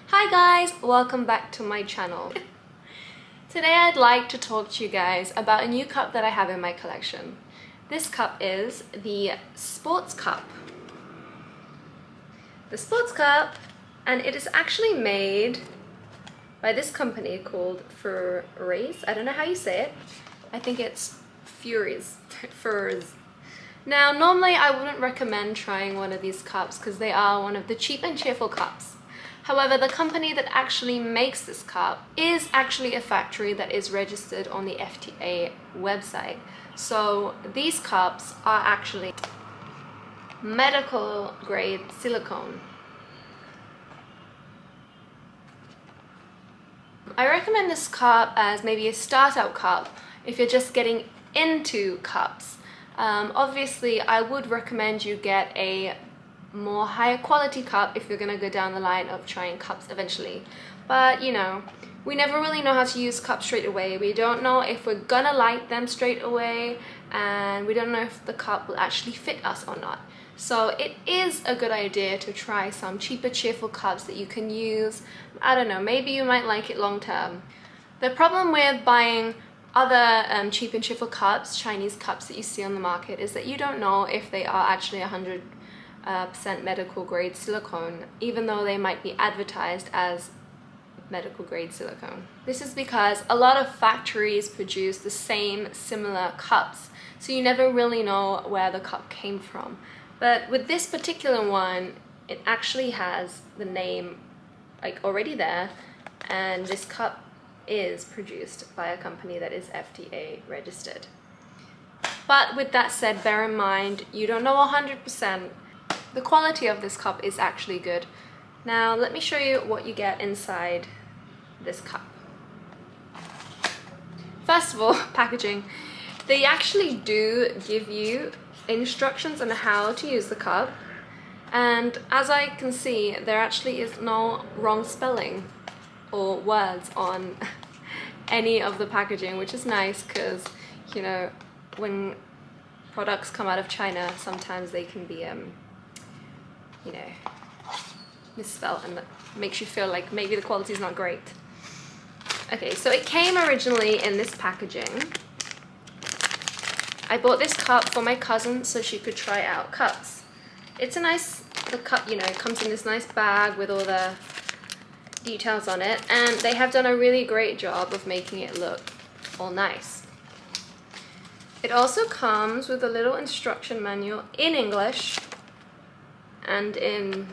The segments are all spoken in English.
Hi guys, welcome back to my channel. Today I'd like to talk to you guys about a new cup that I have in my collection. This cup is the sports cup. The sports cup, and it is actually made by this company called Furuize. I don't know how you say it. I think it's Furuize. Furuize. Now, normally I wouldn't recommend trying one of these cups because they are one of the cheap and cheerful cups. However, the company that actually makes this cup is actually a factory that is registered on the FDA website. So these cups are actually medical grade silicone. I recommend this cup as maybe a startup cup if you're just getting into cups. Obviously, I would recommend you get a more higher quality cup if you're gonna go down the line of trying cups eventually. But you know, we never really know how to use cups straight away. We don't know if we're gonna like them straight away, and we don't know if the cup will actually fit us or not. So it is a good idea to try some cheaper, cheerful cups that you can use. I don't know, maybe you might like it long term. The problem with buying other cheap and cheerful cups, Chinese cups that you see on the market, is that you don't know if they are actually 100% medical grade silicone, even though they might be advertised as medical grade silicone. This is because a lot of factories produce the same similar cups, so you never really know where the cup came from. But with this particular one, it actually has the name like already there, and this cup is produced by a company that is FDA registered. But with that said, bear in mind, you don't know 100%. The quality of this cup is actually good. Now let me show you what you get inside this cup. First of all, packaging. They actually do give you instructions on how to use the cup, and as I can see, there actually is no wrong spelling or words on any of the packaging, which is nice because, you know, when products come out of China, sometimes they can be you know, misspelled, and that makes you feel like maybe the quality is not great. Okay, so it came originally in this packaging. I bought this cup for my cousin so she could try out cups. It's a nice, the cup, you know, it comes in this nice bag with all the details on it, and they have done a really great job of making it look all nice. It also comes with a little instruction manual in English and in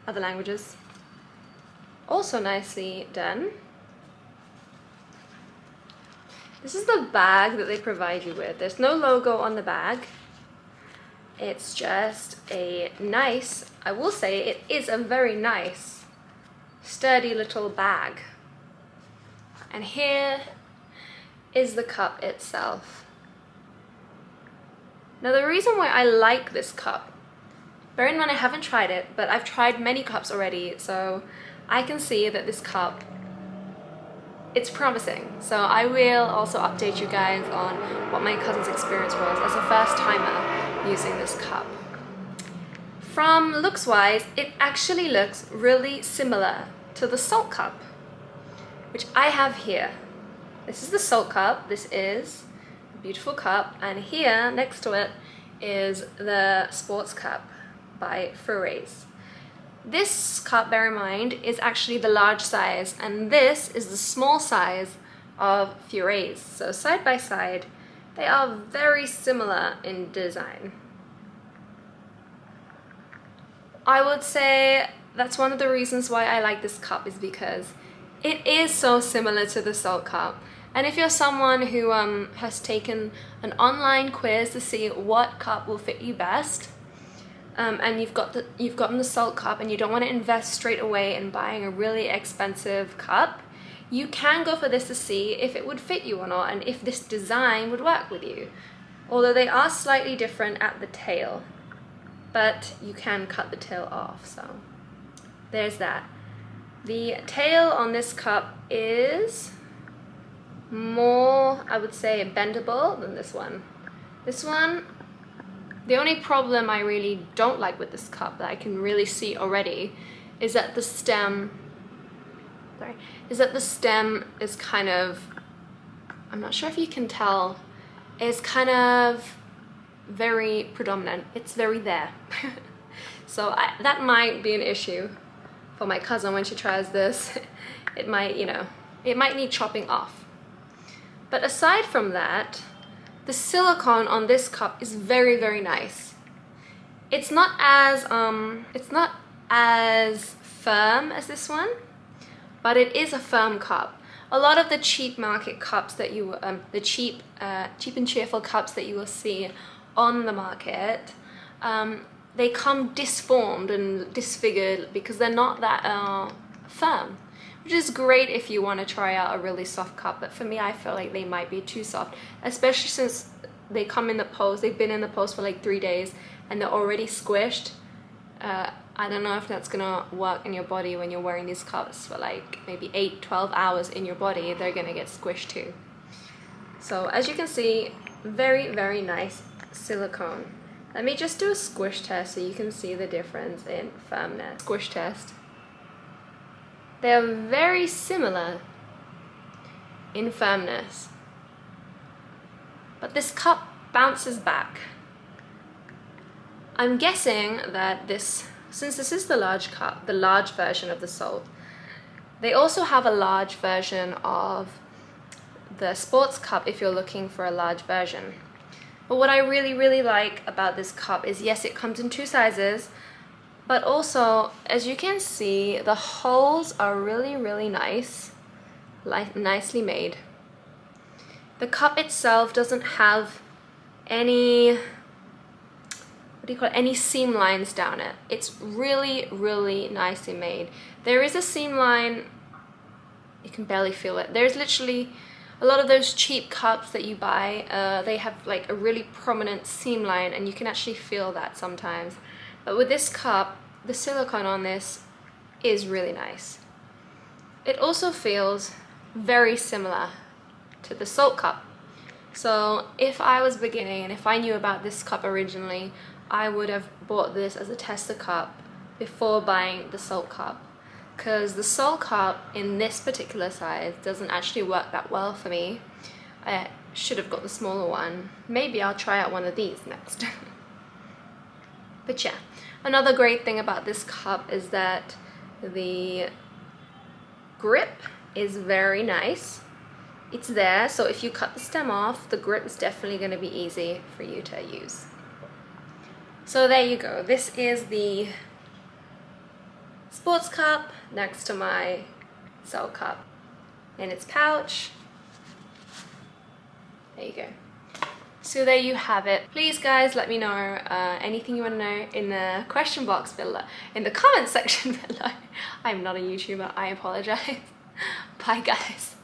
other languages. Also nicely done. This is the bag that they provide you with. There's no logo on the bag. It's just a nice, I will say it is a very nice, sturdy little bag. And here is the cup itself. Now the reason why I like this cup, bear in mind I haven't tried it, but I've tried many cups already, so I can see that this cup, it's promising. So I will also update you guys on what my cousin's experience was as a first timer using this cup. From looks wise, it actually looks really similar to the Saalt cup, which I have here. This is the Saalt cup. This is a beautiful cup, and here next to it is the sports cup by Furuize. This cup, bear in mind, is actually the large size, and this is the small size of Furuize. So side by side, they are very similar in design. I would say that's one of the reasons why I like this cup, is because it is so similar to the Saalt cup. And if you're someone who has taken an online quiz to see what cup will fit you best, and you've gotten the Saalt cup and you don't want to invest straight away in buying a really expensive cup, you can go for this to see if it would fit you or not, and if this design would work with you. Although they are slightly different at the tail, but you can cut the tail off, so there's that. The tail on this cup is more, I would say, bendable than this one. This one, the only problem I really don't like with this cup that I can really see already is that the stem is that the stem is kind of, I'm not sure if you can tell, is kind of very predominant. It's very there. So that might be an issue for my cousin when she tries this. It might, you know, it might need chopping off. But aside from that, the silicone on this cup is very, very nice. It's not as firm as this one, but it is a firm cup. A lot of the cheap market cups that you, the cheap and cheerful cups that you will see on the market, they come disformed and disfigured because they're not that firm, which is great if you want to try out a really soft cup. But for me, I feel like they might be too soft, especially since they come in the post. They've been in the post for like 3 days and they're already squished. I don't know if that's gonna work in your body when you're wearing these cups for like maybe 8-12 hours in your body. They're gonna get squished too. So as you can see, very, very nice silicone. Let me just do a squish test so you can see the difference in firmness. Squish test. They are very similar in firmness, but this cup bounces back. I'm guessing that this, since this is the large cup, the large version of the Saalt, they also have a large version of the sports cup if you're looking for a large version. But what I really, really like about this cup is, yes, it comes in 2 sizes, but also, as you can see, the holes are really, really nice, nicely made. The cup itself doesn't have any, what do you call it, any seam lines down it. It's really, really nicely made. There is a seam line, you can barely feel it. There's literally a lot of those cheap cups that you buy, they have like a really prominent seam line and you can actually feel that sometimes. But with this cup, the silicone on this is really nice. It also feels very similar to the Saalt cup. So if I was beginning and if I knew about this cup originally, I would have bought this as a tester cup before buying the Saalt cup, because the Saalt cup in this particular size doesn't actually work that well for me. I should have got the smaller one. Maybe I'll try out one of these next. But yeah, another great thing about this cup is that the grip is very nice. It's there, so if you cut the stem off, the grip is definitely going to be easy for you to use. So there you go. This is the sports cup next to my Saalt cup in its pouch. There you go. So there you have it. Please guys, let me know anything you want to know in the question box below, in the comment section below. I'm not a YouTuber, I apologize. Bye guys.